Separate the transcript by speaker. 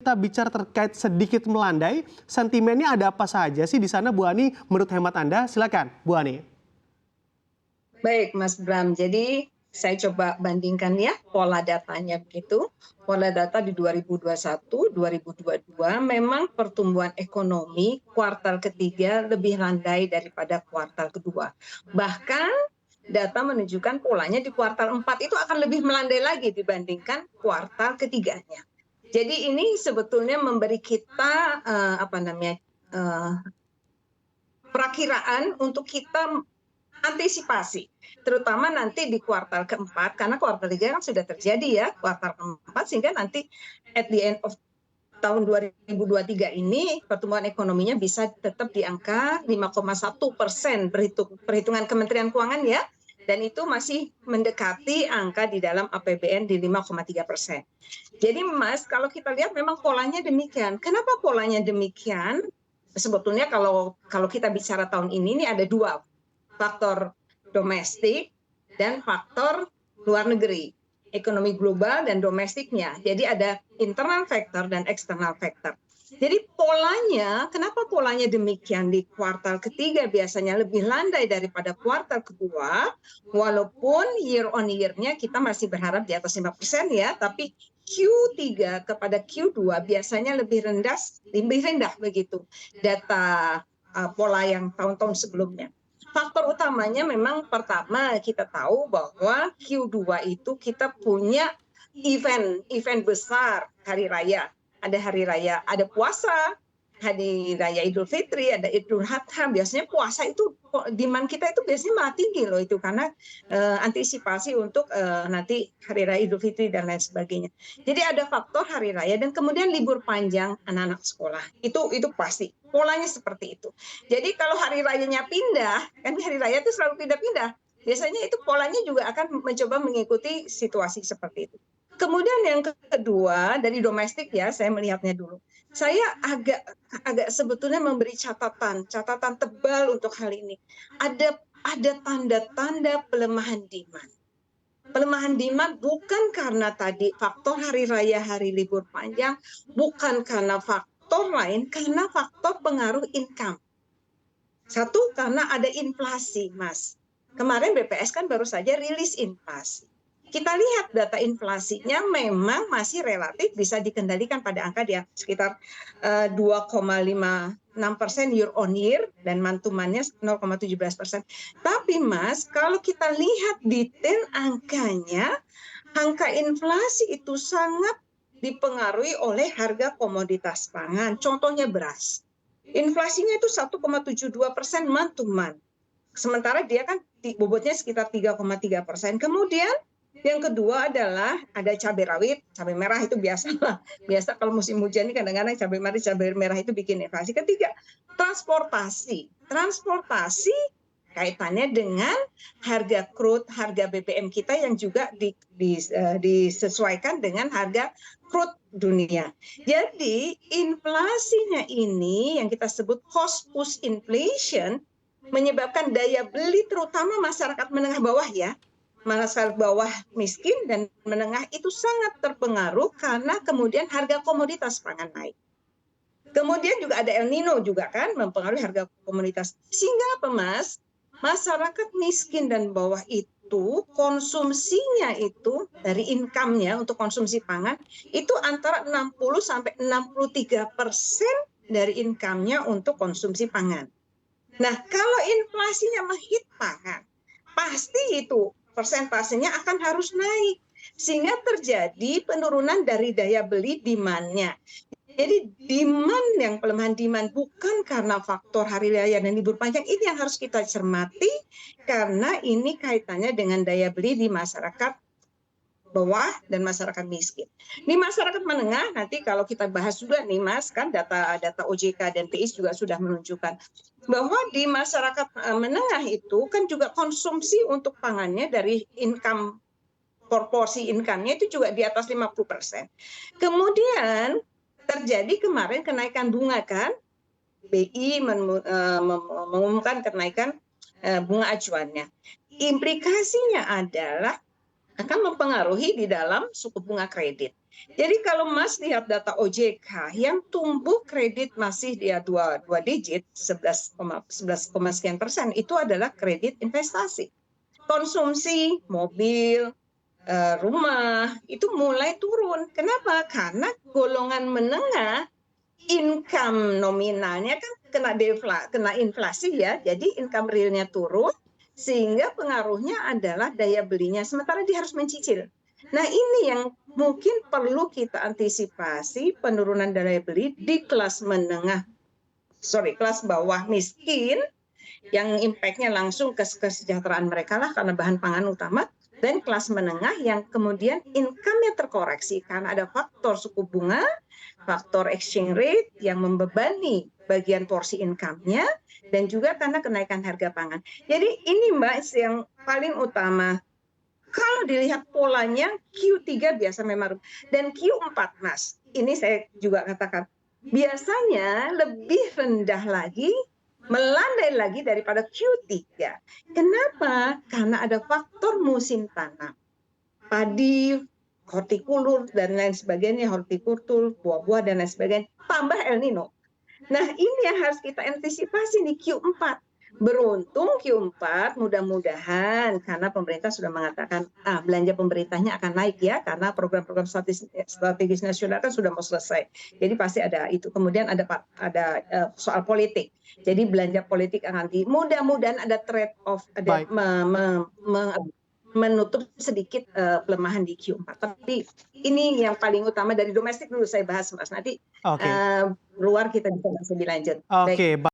Speaker 1: kita bicara terkait sedikit melandai, sentimennya ada apa saja sih di sana, Bu Ani? Menurut hemat Anda, silakan, Bu Ani.
Speaker 2: Baik, Mas Bram. Jadi saya coba bandingkan ya pola datanya begitu. Pola data di 2021, 2022 memang pertumbuhan ekonomi kuartal ketiga lebih landai daripada kuartal kedua. Bahkan data menunjukkan polanya di kuartal 4 itu akan lebih melandai lagi dibandingkan kuartal ketiganya. Jadi ini sebetulnya memberi kita perakiraan untuk kita antisipasi, terutama nanti di kuartal keempat, karena kuartal 3 kan sudah terjadi ya, kuartal keempat, sehingga nanti at the end of tahun 2023 ini pertumbuhan ekonominya bisa tetap di angka 5,1% perhitungan Kementerian Keuangan ya, dan itu masih mendekati angka di dalam APBN di 5,3%. Jadi Mas, kalau kita lihat memang polanya demikian. Kenapa polanya demikian? Sebetulnya kalau kita bicara tahun ini ada dua, faktor domestik dan faktor luar negeri, ekonomi global dan domestiknya. Jadi ada internal factor dan external factor. Jadi polanya, kenapa polanya demikian di kuartal ketiga biasanya lebih landai daripada kuartal kedua, walaupun year on year-nya kita masih berharap di atas 5% ya, tapi Q3 kepada Q2 biasanya lebih rendah begitu data pola yang tahun-tahun sebelumnya. Faktor utamanya memang pertama kita tahu bahwa Q2 itu kita punya event besar hari raya. Ada hari raya, ada puasa, hari raya Idul Fitri, ada Idul Adha. Biasanya puasa itu demand kita itu biasanya malah tinggi loh itu karena antisipasi untuk nanti hari raya Idul Fitri dan lain sebagainya. Jadi ada faktor hari raya dan kemudian libur panjang anak-anak sekolah. Itu pasti. Polanya seperti itu. Jadi kalau hari rayanya pindah, kan hari raya itu selalu pindah-pindah. Biasanya itu polanya juga akan mencoba mengikuti situasi seperti itu. Kemudian yang kedua dari domestik ya, saya melihatnya dulu. Saya agak sebetulnya memberi catatan tebal untuk hal ini. Ada tanda-tanda pelemahan demand. Pelemahan demand bukan karena tadi faktor hari raya, hari libur panjang, bukan karena faktor lain, karena faktor pengaruh income. Satu, karena ada inflasi, Mas. Kemarin BPS kan baru saja rilis inflasi. Kita lihat data inflasinya memang masih relatif bisa dikendalikan pada angka dia sekitar 2,56% year on year dan mantumannya 0,17%. Tapi Mas, kalau kita lihat detail angkanya, angka inflasi itu sangat dipengaruhi oleh harga komoditas pangan. Contohnya beras. Inflasinya itu 1,72% month to month. Sementara dia kan bobotnya sekitar 3,3%. Kemudian yang kedua adalah ada cabai rawit, cabai merah itu biasa kalau musim hujan ini kadang-kadang cabai merah itu bikin inflasi. Ketiga, transportasi kaitannya dengan harga crude, harga BBM kita yang juga disesuaikan dengan harga crude dunia. Jadi inflasinya ini yang kita sebut cost push inflation menyebabkan daya beli terutama masyarakat menengah bawah ya. Masyarakat bawah miskin dan menengah itu sangat terpengaruh karena kemudian harga komoditas pangan naik. Kemudian juga ada El Nino juga kan mempengaruhi harga komoditas. Sehingga apa Mas? Masyarakat miskin dan bawah itu konsumsinya itu dari income-nya untuk konsumsi pangan itu antara 60 sampai 63% dari income-nya untuk konsumsi pangan. Nah, kalau inflasinya menghit pangan, pasti itu persentasenya akan harus naik. Sehingga terjadi penurunan dari daya beli demand-nya. Jadi demand yang pelemahan demand bukan karena faktor hari raya dan libur panjang, ini yang harus kita cermati karena ini kaitannya dengan daya beli di masyarakat bawah dan masyarakat miskin. Di masyarakat menengah nanti kalau kita bahas juga nih Mas, kan data OJK dan PIS juga sudah menunjukkan bahwa di masyarakat menengah itu kan juga konsumsi untuk pangannya dari income, proporsi income-nya itu juga di atas 50%. Kemudian terjadi kemarin kenaikan bunga kan, BI mengumumkan kenaikan bunga acuannya. Implikasinya adalah akan mempengaruhi di dalam suku bunga kredit. Jadi kalau Mas lihat data OJK yang tumbuh kredit masih dia dua digit 11, sekian persen itu adalah kredit investasi. Konsumsi mobil, rumah itu mulai turun. Kenapa? Karena golongan menengah income nominalnya kan kena inflasi ya, jadi income realnya turun, sehingga pengaruhnya adalah daya belinya, sementara dia harus mencicil. Nah ini yang mungkin perlu kita antisipasi penurunan daya beli di kelas kelas bawah miskin, yang impact-nya langsung ke kesejahteraan mereka lah karena bahan pangan utama, dan kelas menengah yang kemudian income-nya terkoreksi karena ada faktor suku bunga, faktor exchange rate yang membebani bagian porsi income-nya, dan juga karena kenaikan harga pangan. Jadi ini Mbak yang paling utama. Kalau dilihat polanya Q3 biasa memang, dan Q4 Mas, ini saya juga katakan, biasanya lebih rendah lagi, melandai lagi daripada Q3. Kenapa? Karena ada faktor musim tanam. Padi, hortikultur, dan lain sebagainya, hortikultur, buah-buah, dan lain sebagainya, tambah El Nino. Nah, ini yang harus kita antisipasi di Q4. Beruntung Q4 mudah-mudahan karena pemerintah sudah mengatakan belanja pemerintahnya akan naik ya karena program-program strategis nasional kan sudah mau selesai. Jadi pasti ada itu. Kemudian ada soal politik. Jadi belanja politik akan mudah-mudahan ada trade off, ada menutup sedikit pelemahan di Q4. Tapi ini yang paling utama dari domestik dulu saya bahas Mas. Nanti luar kita bisa lebih lanjut.
Speaker 1: Oke,
Speaker 2: Baik.